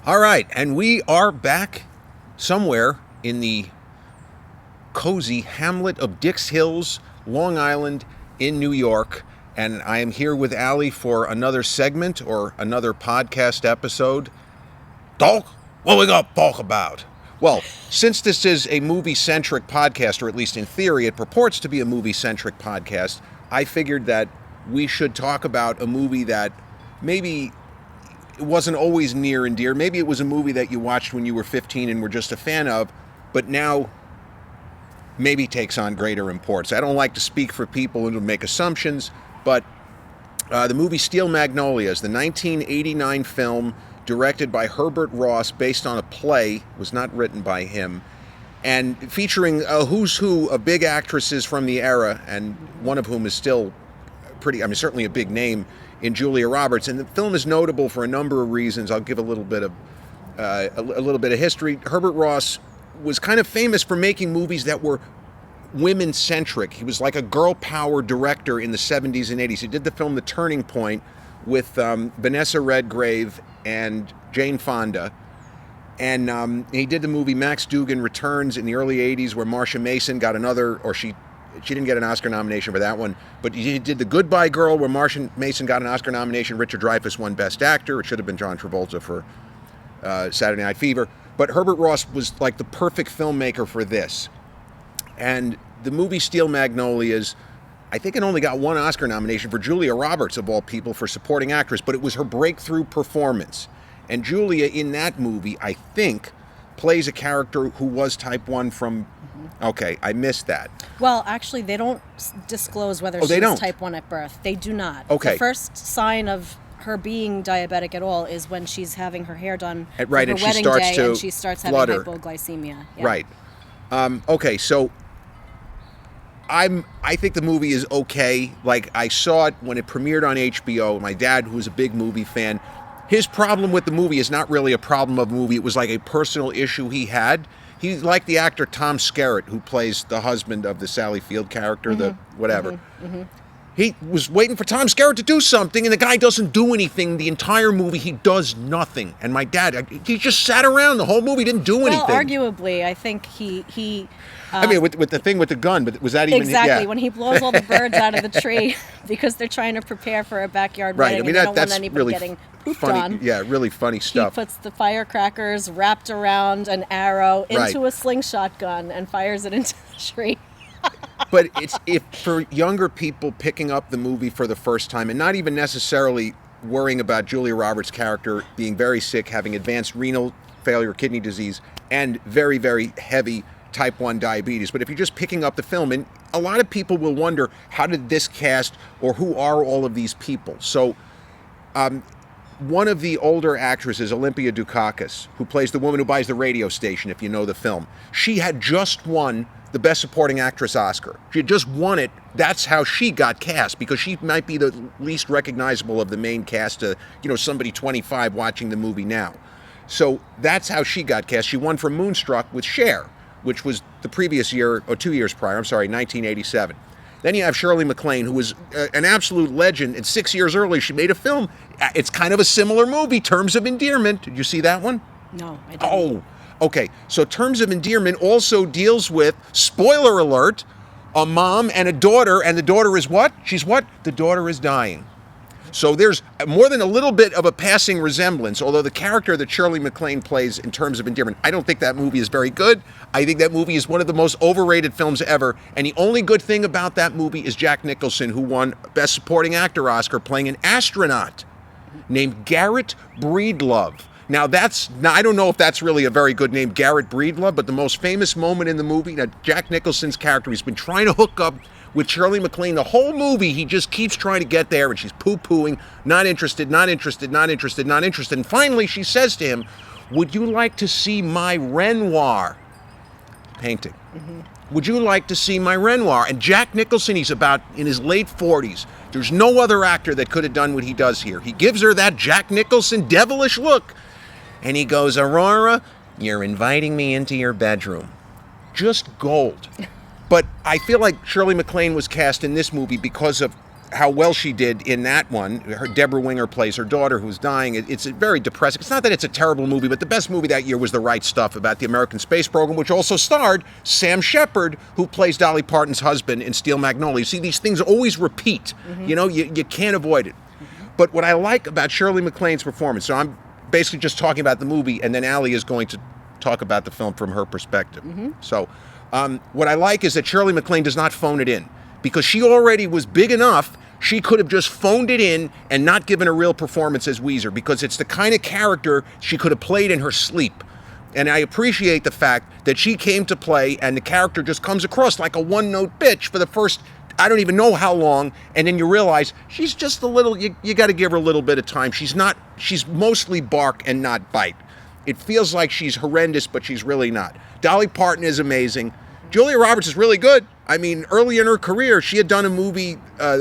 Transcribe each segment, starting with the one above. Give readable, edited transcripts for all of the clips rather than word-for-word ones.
All right, and we are back somewhere in the cozy hamlet of Dix Hills, Long Island, in New York. And I am here with Ali for another segment or another podcast episode. Talk? What we got to talk about? Well, since this is a movie-centric podcast, or at least in theory it purports to be a movie-centric podcast, I figured that we should talk about a movie that maybe it wasn't always near and dear. Maybe it was a movie that you watched when you were 15 and were just a fan of, but now maybe takes on greater importance. I don't like to speak for people and make assumptions, but the movie Steel Magnolias, the 1989 film directed by Herbert Ross, based on a play, was not written by him, and featuring a who's who of big actresses from the era, and one of whom is still certainly a big name in Julia Roberts. And the film is notable for a number of reasons. I'll give a little bit of history. Herbert Ross was kind of famous for making movies that were women-centric. He was like a girl power director in the 70s and 80s. He did the film The Turning Point with Vanessa Redgrave and Jane Fonda. And he did the movie Max Dugan Returns in the early 80s, where Marcia Mason got she didn't get an Oscar nomination for that one, but he did The Goodbye Girl, where Marcia Mason got an Oscar nomination. Richard Dreyfuss won Best Actor. It should have been John Travolta for Saturday Night Fever. But Herbert Ross was like the perfect filmmaker for this. And the movie Steel Magnolias, I think it only got one Oscar nomination for Julia Roberts, of all people, for supporting actress, but it was her breakthrough performance. And Julia, in that movie, I think, plays a character who was type 1 from... Okay, I missed that. Well, actually, they don't disclose whether she was type 1 at birth. They do not. Okay. The first sign of her being diabetic at all is when she's having her hair done right, for her and wedding day, and she starts having hypoglycemia. Yeah. Right. Okay, so I think the movie is okay. Like, I saw it when it premiered on HBO. My dad, who was a big movie fan, his problem with the movie is not really a problem of the movie. It was like a personal issue he had. He liked the actor Tom Skerritt, who plays the husband of the Sally Field character, the whatever. He was waiting for Tom Skerritt to do something, and the guy doesn't do anything. The entire movie, he does nothing. And my dad, he just sat around the whole movie, didn't do anything. Well, arguably, I think he I mean, with the thing with the gun, but was that even... Exactly, when he blows all the birds out of the tree because they're trying to prepare for a backyard wedding, and they don't want anybody really getting pooped funny, on. Yeah, really funny stuff. He puts the firecrackers wrapped around an arrow into a slingshot gun and fires it into the tree. But if for younger people picking up the movie for the first time and not even necessarily worrying about Julia Roberts' character being very sick, having advanced renal failure, kidney disease, and very, very heavy type 1 diabetes. But if you're just picking up the film, and a lot of people will wonder, how did this cast, or who are all of these people? So one of the older actresses, Olympia Dukakis, who plays the woman who buys the radio station, if you know the film, she had just won the Best Supporting Actress Oscar. She had just won it. That's how she got cast, because she might be the least recognizable of the main cast to, somebody 25 watching the movie now. So that's how she got cast. She won for Moonstruck with Cher, which was the previous year, or 2 years prior, 1987. Then you have Shirley MacLaine, who was an absolute legend, and 6 years earlier she made a film. It's kind of a similar movie, Terms of Endearment. Did you see that one? No, I didn't. Oh, okay. So Terms of Endearment also deals with, spoiler alert, a mom and a daughter, and the daughter is what? She's what? The daughter is dying. So there's more than a little bit of a passing resemblance, although the character that Shirley MacLaine plays in Terms of Endearment, I don't think that movie is very good. I think that movie is one of the most overrated films ever, and the only good thing about that movie is Jack Nicholson, who won Best Supporting Actor Oscar playing an astronaut named Garrett Breedlove. Now I don't know if that's really a very good name, Garrett Breedlove, but the most famous moment in the movie, that Jack Nicholson's character, he's been trying to hook up with Shirley MacLaine the whole movie. He just keeps trying to get there, and she's poo-pooing, not interested. And finally she says to him, "Would you like to see my Renoir painting? Would you like to see my Renoir?" And Jack Nicholson, he's about in his late 40s. There's no other actor that could have done what he does here. He gives her that Jack Nicholson devilish look, and he goes, "Aurora, you're inviting me into your bedroom." Just gold. But I feel like Shirley MacLaine was cast in this movie because of how well she did in that one. Her Deborah Winger plays her daughter who's dying. It's very depressing. It's not that it's a terrible movie, but the best movie that year was The Right Stuff, about the American space program, which also starred Sam Shepard, who plays Dolly Parton's husband in Steel Magnolias. See, these things always repeat. You know, you can't avoid it. But what I like about Shirley MacLaine's performance, so I'm basically just talking about the movie, and then Ali is going to talk about the film from her perspective. So what I like is that Shirley MacLaine does not phone it in, because she already was big enough. She could have just phoned it in and not given a real performance as Weezer, because it's the kind of character she could have played in her sleep. And I appreciate the fact that she came to play and the character just comes across like a one-note bitch for the first, I don't even know how long, and then you realize she's just a little, you got to give her a little bit of time. She's mostly bark and not bite. It feels like she's horrendous, but she's really not. Dolly Parton is amazing. Julia Roberts is really good. I mean, early in her career, she had done a movie,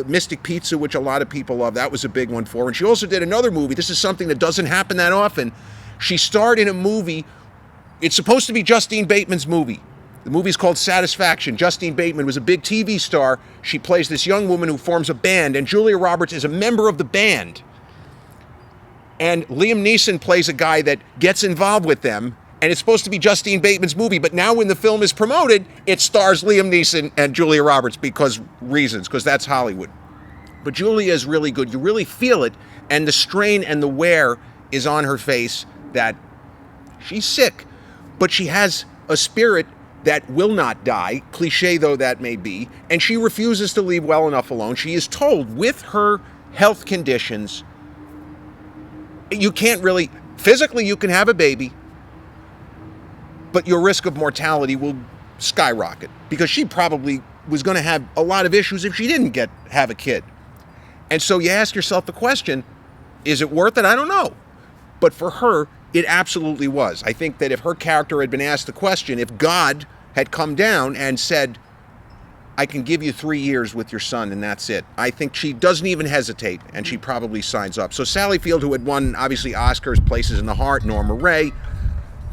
Mystic Pizza, which a lot of people love. That was a big one for her. And she also did another movie. This is something that doesn't happen that often. She starred in a movie. It's supposed to be Justine Bateman's movie. The movie's called Satisfaction. Justine Bateman was a big TV star. She plays this young woman who forms a band, and Julia Roberts is a member of the band. And Liam Neeson plays a guy that gets involved with them, and it's supposed to be Justine Bateman's movie, but now when the film is promoted, it stars Liam Neeson and Julia Roberts because that's Hollywood. But Julia is really good. You really feel it, and the strain and the wear is on her face that she's sick, but she has a spirit that will not die, cliche though that may be, and she refuses to leave well enough alone. She is told with her health conditions, you can't really, physically you can have a baby, but your risk of mortality will skyrocket, because she probably was going to have a lot of issues if she didn't have a kid. And so you ask yourself the question, is it worth it? I don't know. But for her, it absolutely was. I think that if her character had been asked the question, if God had come down and said, I can give you 3 years with your son and that's it, I think she doesn't even hesitate, and she probably signs up. So Sally Field, who had won, obviously, Oscars, Places in the Heart, Norma Ray.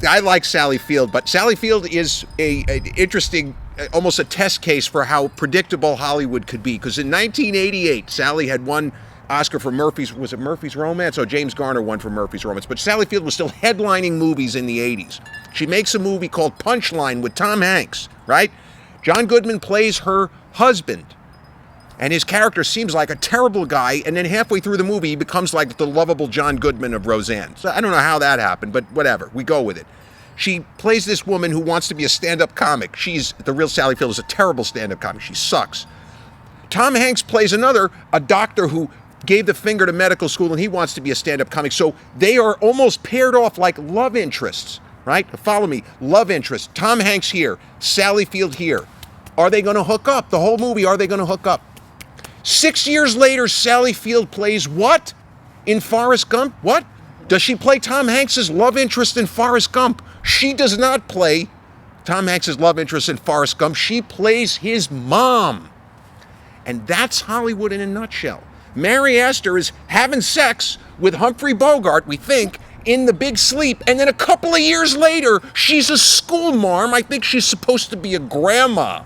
I like Sally Field, but Sally Field is an interesting, almost a test case for how predictable Hollywood could be. Because in 1988, Sally had won Oscar for Murphy's Romance? Oh, James Garner won for Murphy's Romance. But Sally Field was still headlining movies in the 80s. She makes a movie called Punchline with Tom Hanks, right? John Goodman plays her husband. And his character seems like a terrible guy, and then halfway through the movie, he becomes like the lovable John Goodman of Roseanne. So I don't know how that happened, but whatever. We go with it. She plays this woman who wants to be a stand-up comic. The real Sally Field is a terrible stand-up comic. She sucks. Tom Hanks plays a doctor who gave the finger to medical school, and he wants to be a stand-up comic. So they are almost paired off like love interests, right? Follow me. Love interests. Tom Hanks here. Sally Field here. Are they going to hook up? The whole movie, are they going to hook up? 6 years later, Sally Field plays what? In Forrest Gump? What? Does she play Tom Hanks' love interest in Forrest Gump? She does not play Tom Hanks' love interest in Forrest Gump. She plays his mom. And that's Hollywood in a nutshell. Mary Astor is having sex with Humphrey Bogart, we think, in The Big Sleep. And then a couple of years later, she's a school marm. I think she's supposed to be a grandma.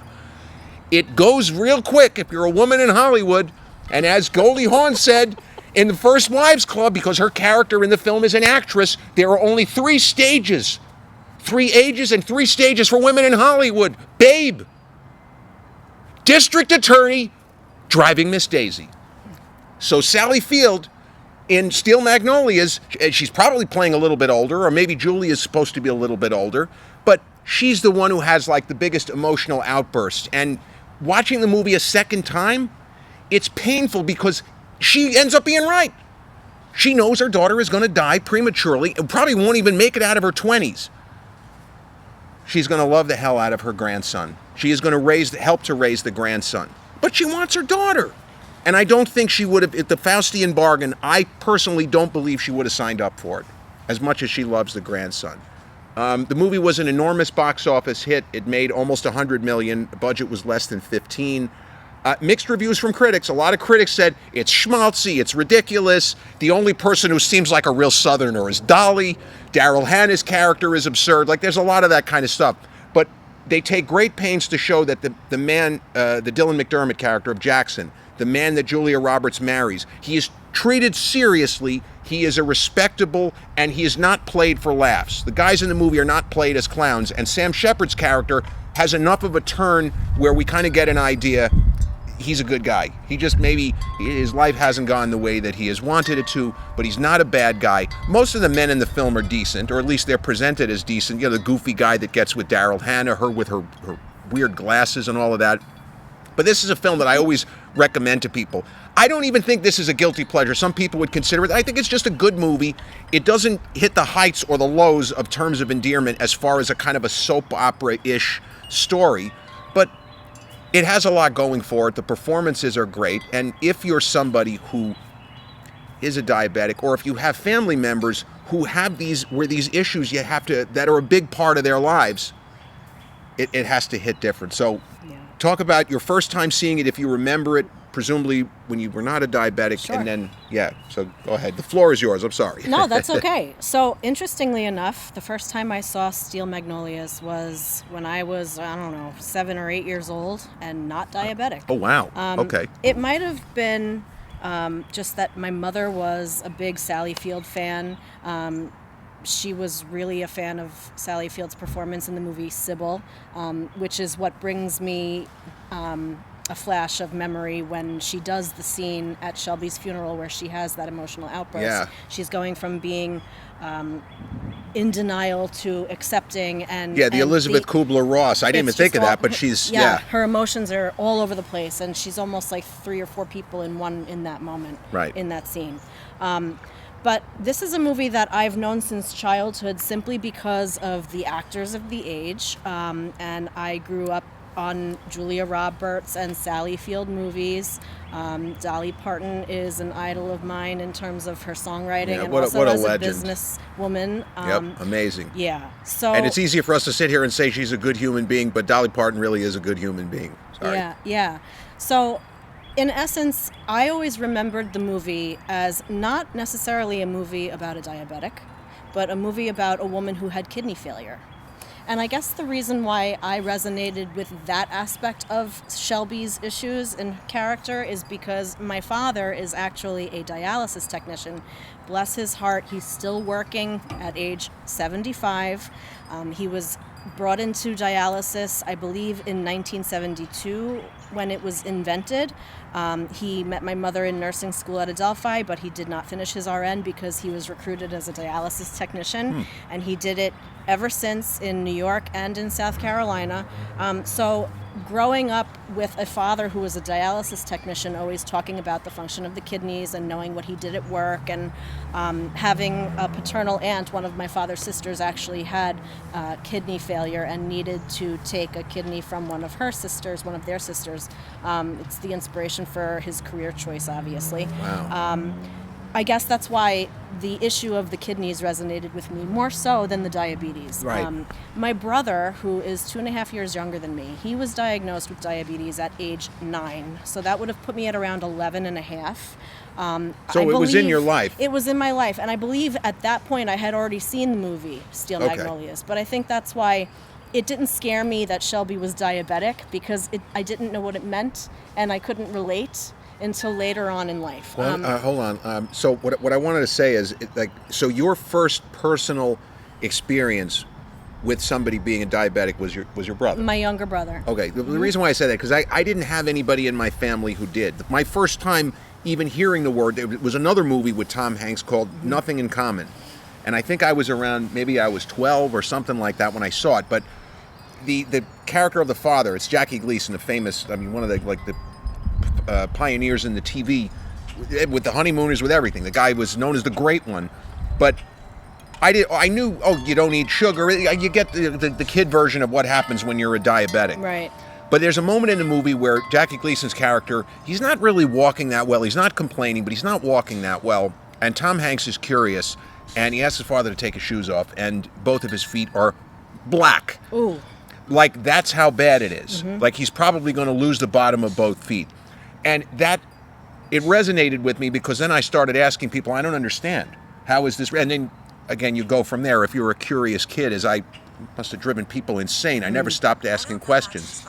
It goes real quick if you're a woman in Hollywood. And as Goldie Hawn said in The First Wives Club, because her character in the film is an actress, there are only 3 stages. 3 ages and 3 stages for women in Hollywood. Babe, district attorney, driving Miss Daisy. So Sally Field in Steel Magnolias, she's probably playing a little bit older, or maybe Julie is supposed to be a little bit older, but she's the one who has like the biggest emotional outburst. And watching the movie a second time, it's painful because she ends up being right. She knows her daughter is going to die prematurely and probably won't even make it out of her 20s. She's going to love the hell out of her grandson. She is going to help to raise the grandson. But she wants her daughter. And I don't think she would have, at the Faustian bargain, I personally don't believe she would have signed up for it, as much as she loves the grandson. The movie was an enormous box office hit. It made almost $100 million. The budget was less than 15. Mixed reviews from critics. A lot of critics said it's schmaltzy, it's ridiculous. The only person who seems like a real Southerner is Dolly. Daryl Hannah's character is absurd. Like, there's a lot of that kind of stuff. But they take great pains to show that the man, the Dylan McDermott character of Jackson, the man that Julia Roberts marries. He is treated seriously. He is a respectable, and he is not played for laughs. The guys in the movie are not played as clowns, and Sam Shepard's character has enough of a turn where we kind of get an idea he's a good guy. He just maybe his life hasn't gone the way that he has wanted it to, but he's not a bad guy. Most of the men in the film are decent, or at least they're presented as decent. You know, the goofy guy that gets with Daryl Hannah, her with her weird glasses and all of that. But this is a film that I always recommend to people. I don't even think this is a guilty pleasure. Some people would consider it. I think it's just a good movie. It doesn't hit the heights or the lows of terms of endearment as far as a kind of a soap opera-ish story, but it has a lot going for it. The performances are great. And if you're somebody who is a diabetic, or if you have family members who have these issues that are a big part of their lives, it has to hit different. So talk about your first time seeing it, if you remember it, presumably when you were not a diabetic. Sure. And then, so go ahead. The floor is yours. I'm sorry. No, that's okay. So interestingly enough, the first time I saw Steel Magnolias was when I was, 7 or 8 years old and not diabetic. Oh, wow. Okay. It might have been just that my mother was a big Sally Field fan. She was really a fan of Sally Field's performance in the movie Sybil, which is what brings me a flash of memory when she does the scene at Shelby's funeral where she has that emotional outburst. Yeah. She's going from being in denial to accepting and the Elizabeth Kubler-Ross. I didn't even think of that, but she's her emotions are all over the place, and she's almost like 3 or 4 people in one in that moment, right, in that scene. But this is a movie that I've known since childhood simply because of the actors of the age, and I grew up on Julia Roberts and Sally Field movies. Dolly Parton is an idol of mine in terms of her songwriting, and also as a businesswoman. Amazing. Yeah. So, and it's easier for us to sit here and say she's a good human being, but Dolly Parton really is a good human being. Sorry. Yeah. So, in essence, I always remembered the movie as not necessarily a movie about a diabetic, but a movie about a woman who had kidney failure. And I guess the reason why I resonated with that aspect of Shelby's issues and character is because my father is actually a dialysis technician. Bless his heart, he's still working at age 75. He was brought into dialysis, I believe, in 1972 when it was invented. He met my mother in nursing school at Adelphi, but he did not finish his RN because he was recruited as a dialysis technician, and he did it ever since in New York and in South Carolina. So growing up with a father who was a dialysis technician, always talking about the function of the kidneys and knowing what he did at work, and having a paternal aunt, one of my father's sisters actually had kidney failure and needed to take a kidney from one of their sisters. It's the inspiration for his career choice, obviously. Wow. I guess that's why the issue of the kidneys resonated with me more so than the diabetes. Right. My brother, who is 2.5 years younger than me, he was diagnosed with diabetes at age 9. So that would have put me at around 11 and a half. So it was in your life. It was in my life. And I believe at that point I had already seen the movie Steel Magnolias. But I think that's why it didn't scare me that Shelby was diabetic, because I didn't know what it meant and I couldn't relate until later on in life. Well, hold on. So what I wanted to say is, so your first personal experience with somebody being a diabetic was your brother? My younger brother. Okay. The reason why I say that, because I didn't have anybody in my family who did. My first time even hearing the word, it was another movie with Tom Hanks called Nothing in Common. And I think I was around, maybe I was 12 or something like that when I saw it. But the character of the father, it's Jackie Gleason, one of the pioneers in the TV with the Honeymooners, with everything. The guy was known as the Great One, but I knew, you don't eat sugar. You get the kid version of what happens when you're a diabetic. Right. But there's a moment in the movie where Jackie Gleason's character, he's not really walking that well. He's not complaining, but he's not walking that well. And Tom Hanks is curious, and he asks his father to take his shoes off, and both of his feet are black. Ooh. Like, that's how bad it is. Mm-hmm. Like, he's probably going to lose the bottom of both feet. And it resonated with me, because then I started asking people, I don't understand. How is this? And then, again, you go from there. If you're a curious kid, as I must have driven people insane, I never stopped asking questions.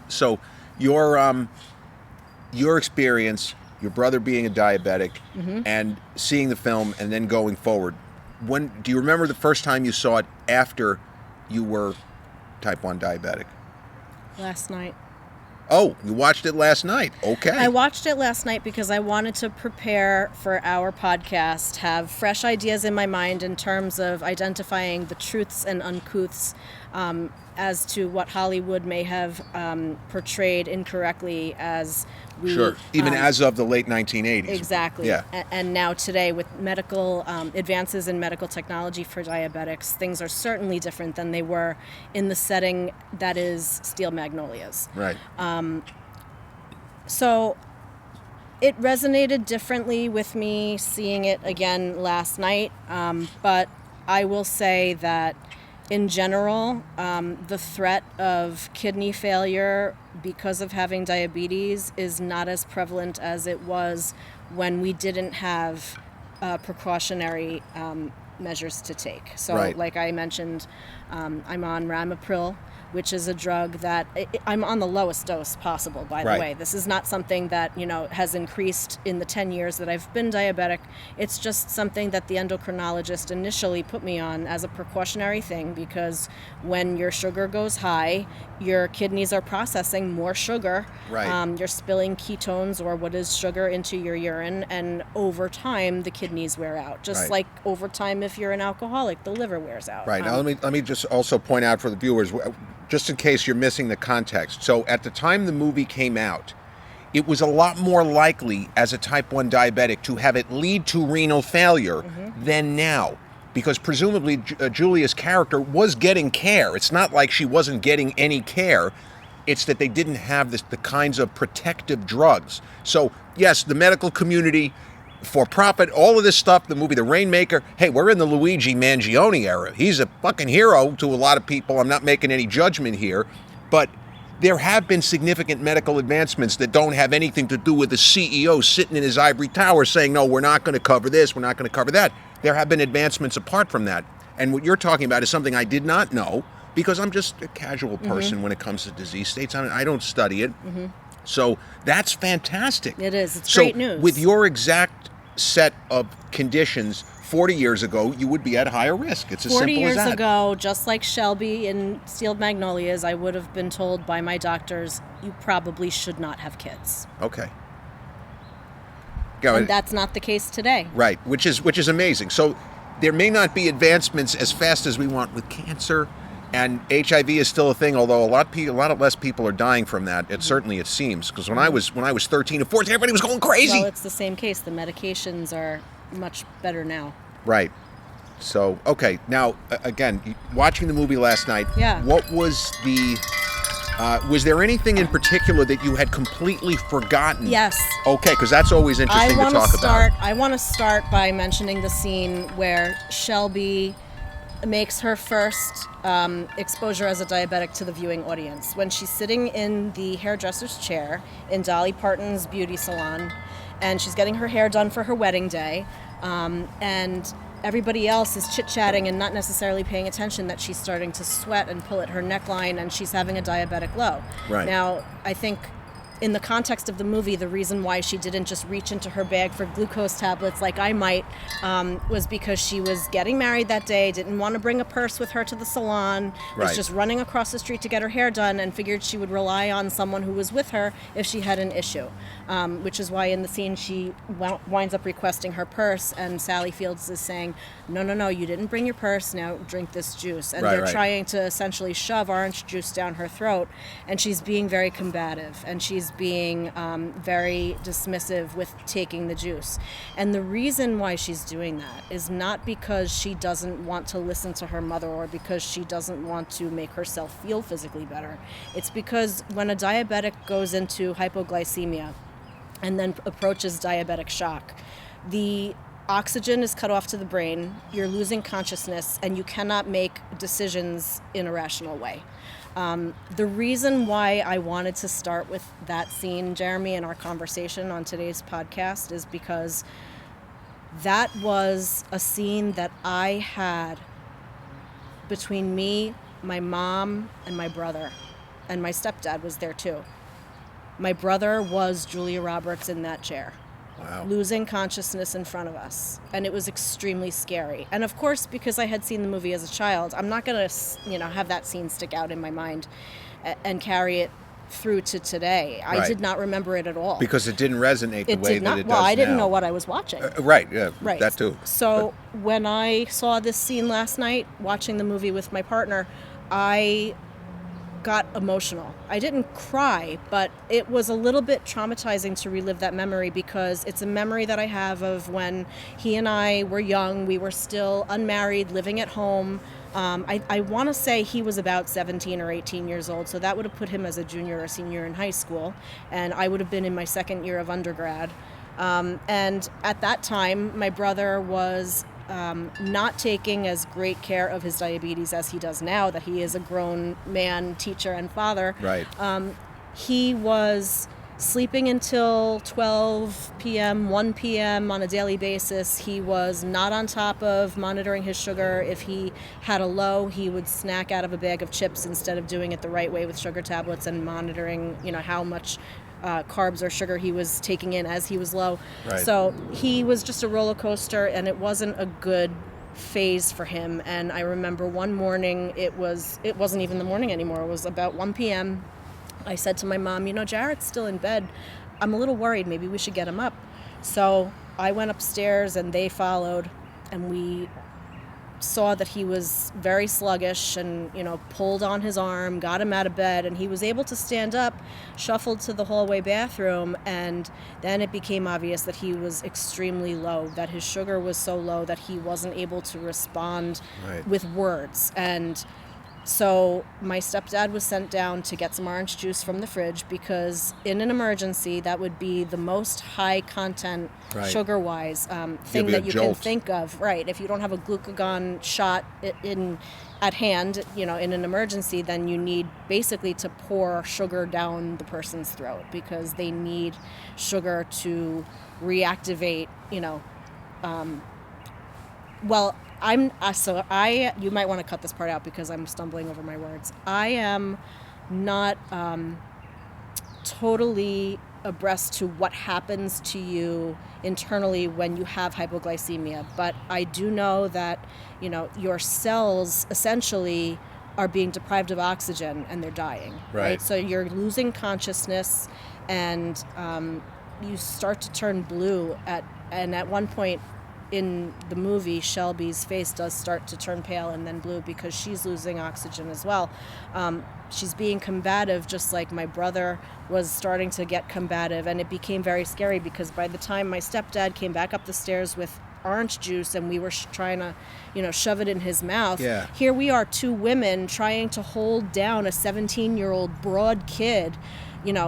So your your experience, your brother being a diabetic, and seeing the film, and then going forward. When do you remember the first time you saw it after you were type 1 diabetic? Last night. Oh, you watched it last night. Okay. I watched it last night because I wanted to prepare for our podcast, have fresh ideas in my mind in terms of identifying the truths and uncouths as to what Hollywood may have portrayed incorrectly as we... Sure. Even as of the late 1980s. Exactly. Yeah. And now today, with medical advances in medical technology for diabetics, things are certainly different than they were in the setting that is Steel Magnolias. Right. So it resonated differently with me seeing it again last night, but I will say that in general, the threat of kidney failure because of having diabetes is not as prevalent as it was when we didn't have precautionary measures to take. So Right. like I mentioned, I'm on Ramipril, which is a drug that I'm on the lowest dose possible, by the Right. way. This is not something that, has increased in the 10 years that I've been diabetic. It's just something that the endocrinologist initially put me on as a precautionary thing, because when your sugar goes high, your kidneys are processing more sugar. Right. You're spilling ketones, or what is sugar, into your urine, and over time the kidneys wear out. Just Right. like over time, if you're an alcoholic, the liver wears out. Right. Now, let me just also point out for the viewers, just in case you're missing the context. So at the time the movie came out, it was a lot more likely as a type 1 diabetic to have it lead to renal failure than now, because presumably Julia's character was getting care. It's not like she wasn't getting any care. It's that they didn't have the kinds of protective drugs. So yes, the medical community, for profit, all of this stuff, the movie The Rainmaker, hey, we're in the Luigi Mangione era. He's a fucking hero to a lot of people. I'm not making any judgment here, but there have been significant medical advancements that don't have anything to do with the CEO sitting in his ivory tower saying, no, we're not going to cover this, we're not going to cover that. There have been advancements apart from that. And what you're talking about is something I did not know, because I'm just a casual person when it comes to disease states. I don't study it. So that's fantastic. It is. It's So great news. with your exact set of conditions 40 years ago, you would be at higher risk. It's as 40 simple as years that. ago, just like Shelby in Steel Magnolias, I would have been told by my doctors, you probably should not have kids. Okay. Go And ahead. that's not the case today. Right, which is amazing. So there may not be advancements as fast as we want with cancer, and HIV is still a thing. Although a lot less people are dying from that. Certainly it seems, because when I was 13 and 14, everybody was going crazy. Well, it's the same case. The medications are much better now. Right. So okay, now again, watching the movie last night. Yeah. What was the? Was there anything in particular that you had completely forgotten? Yes. Okay, because that's always interesting to talk about. I want to start by mentioning the scene where Shelby makes her first exposure as a diabetic to the viewing audience, when she's sitting in the hairdresser's chair in Dolly Parton's beauty salon, and she's getting her hair done for her wedding day, and everybody else is chit-chatting and not necessarily paying attention that she's starting to sweat and pull at her neckline, and she's having a diabetic low. Right. Now, I think in the context of the movie, the reason why she didn't just reach into her bag for glucose tablets like I might was because she was getting married that day, didn't want to bring a purse with her to the salon, was Right. just running across the street to get her hair done, and figured she would rely on someone who was with her if she had an issue, which is why in the scene she winds up requesting her purse, and Sally Fields is saying, no, you didn't bring your purse, now drink this juice. And Right, they're right. trying to essentially shove orange juice down her throat, and she's being very combative, and she's being very dismissive with taking the juice. And the reason why she's doing that is not because she doesn't want to listen to her mother or because she doesn't want to make herself feel physically better. It's because when a diabetic goes into hypoglycemia and then approaches diabetic shock, the oxygen is cut off to the brain, you're losing consciousness, and you cannot make decisions in a rational way. The reason why I wanted to start with that scene, Jeremy, in our conversation on today's podcast is because that was a scene that I had between me, my mom, and my brother, and my stepdad was there too. My brother was Julia Roberts in that chair. Wow. Losing consciousness in front of us. And it was extremely scary. And of course, because I had seen the movie as a child, I'm not going to, have that scene stick out in my mind and carry it through to today. I did not remember it at all. Because it didn't resonate the way that it does now. Well, I didn't know what I was watching. Right, yeah, Right. that too. So when I saw this scene last night, watching the movie with my partner, I got emotional. I didn't cry, but it was a little bit traumatizing to relive that memory because it's a memory that I have of when he and I were young. We were still unmarried, living at home. I want to say he was about 17 or 18 years old, so that would have put him as a junior or senior in high school, and I would have been in my second year of undergrad. And at that time, my brother was not taking as great care of his diabetes as he does now, that he is a grown man, teacher, and father. Right. He was sleeping until 12 p.m., 1 p.m. on a daily basis. He was not on top of monitoring his sugar. If he had a low, he would snack out of a bag of chips instead of doing it the right way with sugar tablets and monitoring, how much carbs or sugar he was taking in as he was low. Right. So he was just a roller coaster, and it wasn't a good phase for him. And I remember one morning, it wasn't even the morning anymore. It was about 1 p.m. I said to my mom, Jarrett's still in bed. I'm a little worried. Maybe we should get him up. So I went upstairs and they followed, and we saw that he was very sluggish and, pulled on his arm, got him out of bed, and he was able to stand up, shuffled to the hallway bathroom, and then it became obvious that he was extremely low, that his sugar was so low that he wasn't able to respond with words. And so my stepdad was sent down to get some orange juice from the fridge because in an emergency, that would be the most high content sugar-wise thing that you can think of. Right. If you don't have a glucagon shot at hand, in an emergency, then you need basically to pour sugar down the person's throat because they need sugar to reactivate, you might want to cut this part out because I'm stumbling over my words. I am not totally abreast to what happens to you internally when you have hypoglycemia, but I do know that, your cells essentially are being deprived of oxygen and they're dying, right? So you're losing consciousness and you start to turn blue and at one point in the movie, Shelby's face does start to turn pale and then blue because she's losing oxygen as well. She's being combative, just like my brother was starting to get combative, and it became very scary because by the time my stepdad came back up the stairs with orange juice and we were trying to, shove it in his mouth, here we are, two women trying to hold down a 17-year-old broad kid,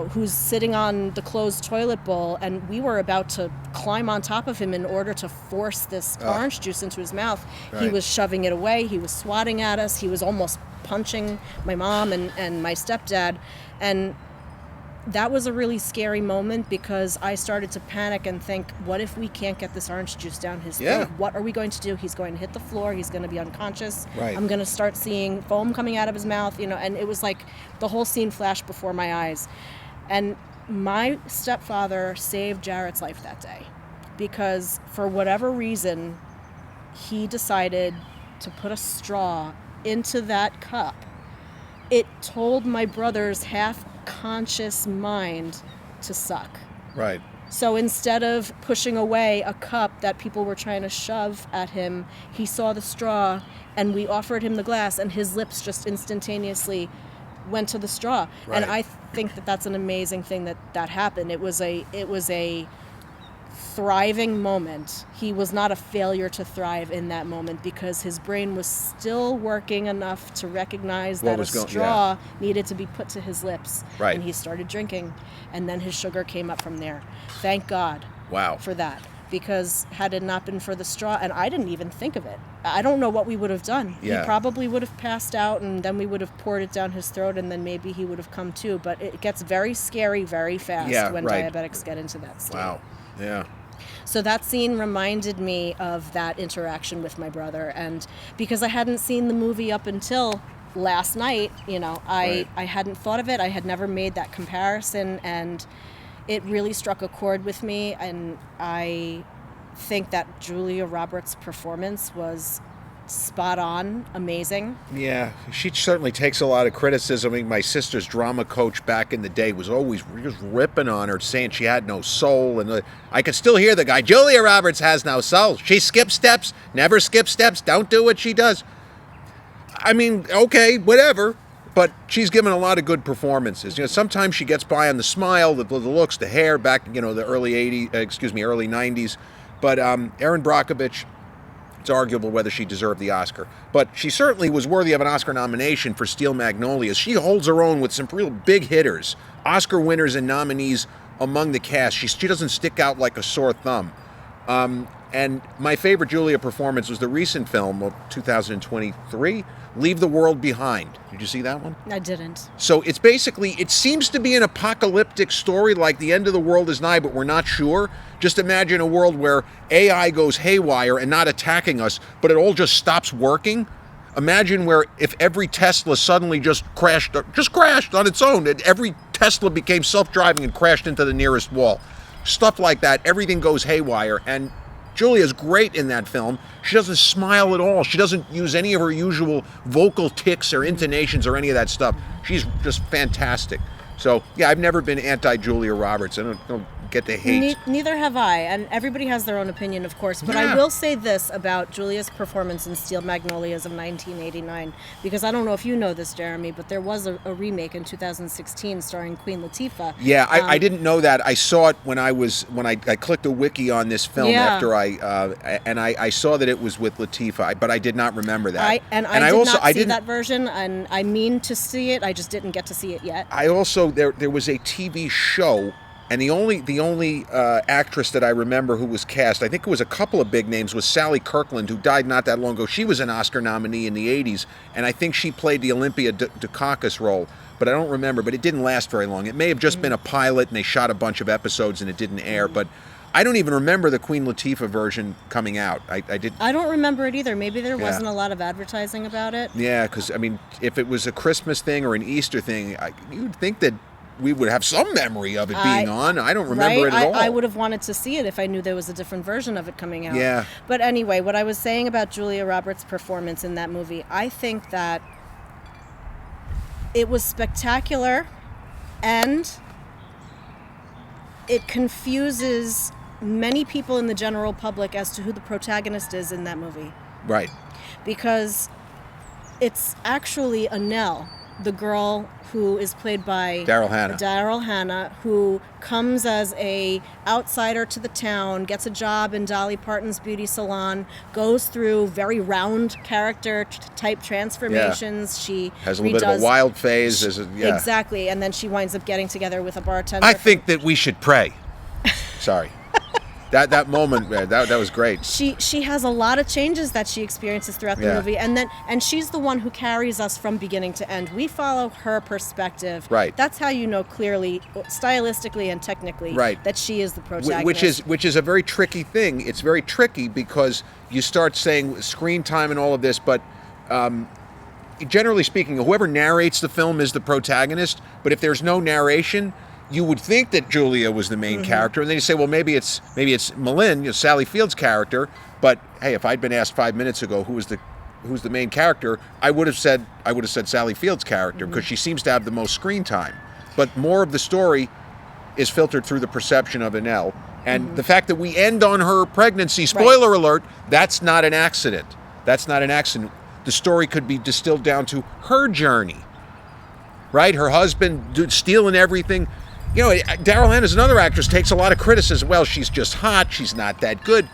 who's sitting on the closed toilet bowl, and we were about to climb on top of him in order to force this orange juice into his mouth. He was shoving it away. He was swatting at us. He was almost punching my mom and my stepdad. And that was a really scary moment because I started to panic and think, what if we can't get this orange juice down his throat? What are we going to do? He's going to hit the floor. He's going to be unconscious. I'm going to start seeing foam coming out of his mouth, and it was like the whole scene flashed before my eyes. And my stepfather saved Jarrett's life that day because for whatever reason, he decided to put a straw into that cup. It told my brother's half-conscious mind to suck. Right. So instead of pushing away a cup that people were trying to shove at him, he saw the straw and we offered him the glass and his lips just instantaneously went to the straw. And I think that that's an amazing thing that happened. It was a thriving moment. He was not a failure to thrive in that moment because his brain was still working enough to recognize that a straw needed to be put to his lips. And he started drinking, and then his sugar came up from there. Thank God for that, because had it not been for the straw, and I didn't even think of it, I don't know what we would have done. He probably would have passed out, and then we would have poured it down his throat, and then maybe he would have come to. But it gets very scary very fast when diabetics get into that state. Wow. Yeah. So that scene reminded me of that interaction with my brother, and because I hadn't seen the movie up until last night, Right. I hadn't thought of it. I had never made that comparison, and it really struck a chord with me. And I think that Julia Roberts' performance was spot on, amazing. Yeah, she certainly takes a lot of criticism. I mean, my sister's drama coach back in the day was always just ripping on her, saying she had no soul. And I could still hear the guy, Julia Roberts has no soul. She skips steps, never skips steps, don't do what she does. I mean, okay, whatever. But she's given a lot of good performances. Sometimes she gets by on the smile, the looks, the hair back, the early early 90s. But Erin Brockovich, it's arguable whether she deserved the Oscar. But she certainly was worthy of an Oscar nomination for Steel Magnolias. She holds her own with some real big hitters, Oscar winners and nominees among the cast. She doesn't stick out like a sore thumb. And my favorite Julia performance was the recent film of 2023, Leave the World Behind. Did you see that one? I didn't. So it's basically, it seems to be an apocalyptic story, like the end of the world is nigh, but we're not sure. Just imagine a world where AI goes haywire and not attacking us, but it all just stops working. Imagine where if every Tesla suddenly just crashed on its own, and every Tesla became self-driving and crashed into the nearest wall. Stuff like that, everything goes haywire. And Julia's great in that film. She doesn't smile at all. She doesn't use any of her usual vocal tics or intonations or any of that stuff. She's just fantastic. So, yeah, I've never been anti-Julia Roberts. I don't get to hate. Neither have I, and everybody has their own opinion, of course. But Yeah. I will say this about Julia's performance in Steel Magnolias of 1989, because I don't know if you know this, Jeremy, but there was a remake in 2016 starring Queen Latifah. Yeah, I didn't know that. I saw it when I clicked a wiki on this film after I saw that it was with Latifah, but I did not remember that. I did not see that version, and I mean to see it. I just didn't get to see it yet. I also there was a TV show. And the only actress that I remember who was cast, I think it was a couple of big names, was Sally Kirkland, who died not that long ago. She was an Oscar nominee in the 80s, and I think she played the Olympia Dukakis role, but I don't remember. But it didn't last very long. It may have just been a pilot, and they shot a bunch of episodes, and it didn't air. But I don't even remember the Queen Latifah version coming out. I don't remember it either. Maybe there wasn't a lot of advertising about it. Yeah, because, I mean, if it was a Christmas thing or an Easter thing, you'd think that we would have some memory of it being on. I don't remember it at all. I would have wanted to see it if I knew there was a different version of it coming out. Yeah. But anyway, what I was saying about Julia Roberts' performance in that movie, I think that it was spectacular, and it confuses many people in the general public as to who the protagonist is in that movie. Right. Because it's actually Annelle, the girl who is played by Daryl Hannah, who comes as a outsider to the town, gets a job in Dolly Parton's beauty salon, goes through very round character type transformations. Yeah. She has a little bit of a wild phase. Exactly, and then she winds up getting together with a bartender. I think that we should pray. Sorry. That moment, that was great. She has a lot of changes that she experiences throughout the movie, and she's the one who carries us from beginning to end. We follow her perspective. Right. That's how you know clearly, stylistically and technically, that she is the protagonist. Which is a very tricky thing. It's very tricky because you start saying screen time and all of this, but generally speaking, whoever narrates the film is the protagonist. But if there's no narration, you would think that Julia was the main character, and then you say, well, maybe it's Malin, Sally Field's character. But hey, if I'd been asked 5 minutes ago who's the main character, I would have said Sally Field's character, because she seems to have the most screen time. But more of the story is filtered through the perception of Annelle, and the fact that we end on her pregnancy. Spoiler alert! That's not an accident. That's not an accident. The story could be distilled down to her journey. Right, her husband stealing everything. Daryl Hannah's another actress, takes a lot of criticism. Well, she's just hot. She's not that good.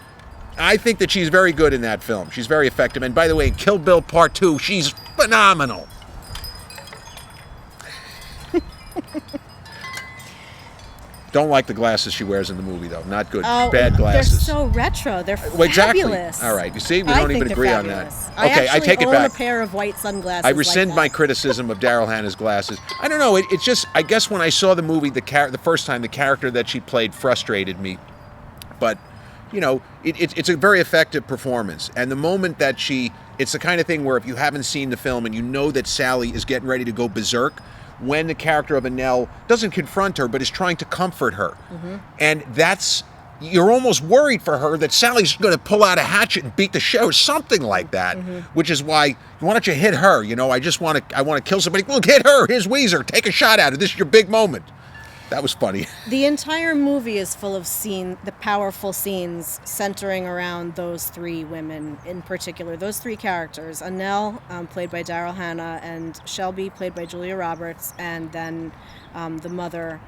I think that she's very good in that film. She's very effective. And by the way, in Kill Bill Part 2, she's phenomenal. Don't like the glasses she wears in the movie, though. Not good. Bad glasses. They're so retro. They're exactly. fabulous. All right. You see, we don't even agree on that. Okay, I take it back. I own a pair of white sunglasses. I rescind my criticism of Daryl Hannah's glasses. I don't know. It's just, I guess when I saw the movie, the first time, the character that she played frustrated me. But it's a very effective performance. And the moment that it's the kind of thing where if you haven't seen the film and you know that Sally is getting ready to go berserk, when the character of Annelle doesn't confront her but is trying to comfort her. And you're almost worried for her that Sally's going to pull out a hatchet and beat the shit or something like that, which is why don't you hit her? I want to kill somebody. Well, hit her. Here's Weezer. Take a shot at her. This is your big moment. That was funny. The entire movie is full of the powerful scenes centering around those three women in particular. Those three characters, Annelle, played by Daryl Hannah, and Shelby, played by Julia Roberts, and then the mother,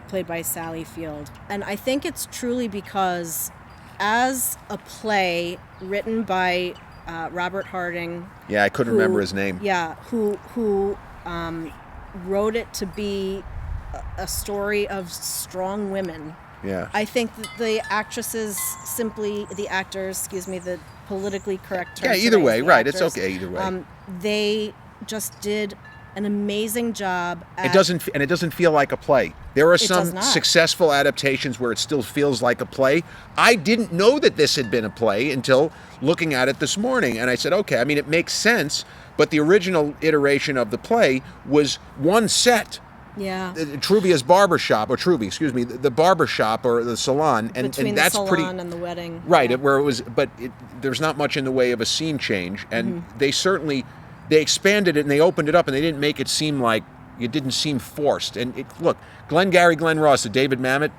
played by Sally Field. And I think it's truly because as a play written by Robert Harding. Yeah, I couldn't remember his name. Yeah, who wrote it to be a story of strong women. Yeah. I think that the politically correct term. Yeah, either way, right. Actors, it's okay either way. They just did an amazing job at, it doesn't feel like a play. There are some not. successful adaptations where it still feels like a play. I didn't know that this had been a play until looking at it this morning, and I said, okay, I mean, it makes sense, but the original iteration of the play was one set. Yeah. Trubia's barbershop, or Truby, excuse me, the barbershop or the salon, and that's the pretty. salon and the wedding. Right, Yeah. where it was, but there's not much in the way of a scene change, and they expanded it and they opened it up and they didn't make it seem like it didn't seem forced. And look, Glenn Ross, the David Mamet,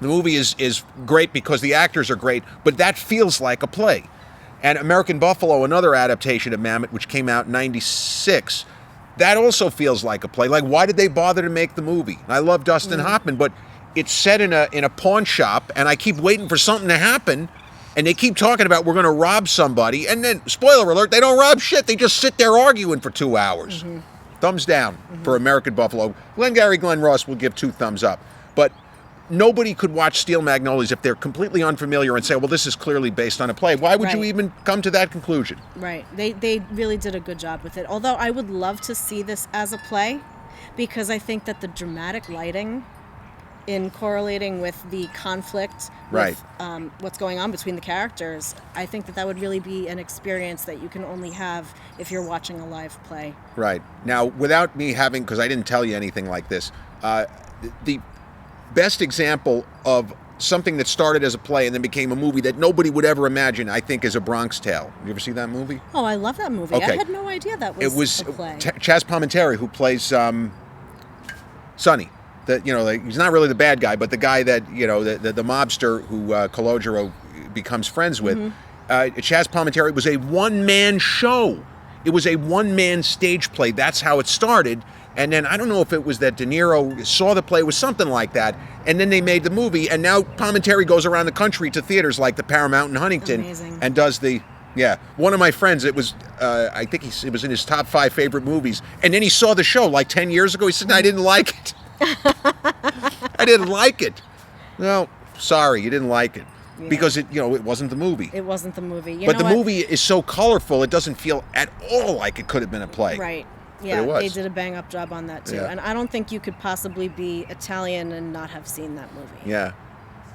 the movie is great because the actors are great, but that feels like a play. And American Buffalo, another adaptation of Mamet, which came out in '96. That also feels like a play. Like, why did they bother to make the movie? I love Dustin Hoffman, but it's set in a pawn shop, and I keep waiting for something to happen, and they keep talking about we're going to rob somebody, and then, spoiler alert, they don't rob shit. They just sit there arguing for 2 hours. Thumbs down for American Buffalo. Glenn Ross will give 2 thumbs up. But nobody could watch Steel Magnolias if they're completely unfamiliar and say, well, this is clearly based on a play. Why would you even come to that conclusion? Right. They really did a good job with it. Although I would love to see this as a play, because I think that the dramatic lighting in correlating with the conflict with what's going on between the characters, I think that would really be an experience that you can only have if you're watching a live play. Right. Now, without me having, because I didn't tell you anything like this, the best example of something that started as a play and then became a movie that nobody would ever imagine, I think, is A Bronx Tale. You ever see that movie? Oh, I love that movie. Okay. I had no idea that was a play. Chaz Palminteri, who plays Sonny. He's not really the bad guy, but the guy that, the mobster who Calogero becomes friends with. Chaz Palminteri was a one-man show. It was a one-man stage play. That's how it started. And then I don't know if it was that De Niro saw the play, it was something like that, and then they made the movie, and now Palminteri goes around the country to theaters like the Paramount in Huntington. Amazing. And does one of my friends, it was, I think it was in his top 5 favorite movies, and then he saw the show like 10 years ago. He said, I didn't like it. I didn't like it. No, sorry, you didn't like it. Yeah. Because it wasn't the movie. It wasn't the movie. But the movie is so colorful, it doesn't feel at all like it could have been a play. Right. Yeah, they did a bang-up job on that, too. Yeah. And I don't think you could possibly be Italian and not have seen that movie. Yeah.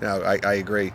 No, I agree.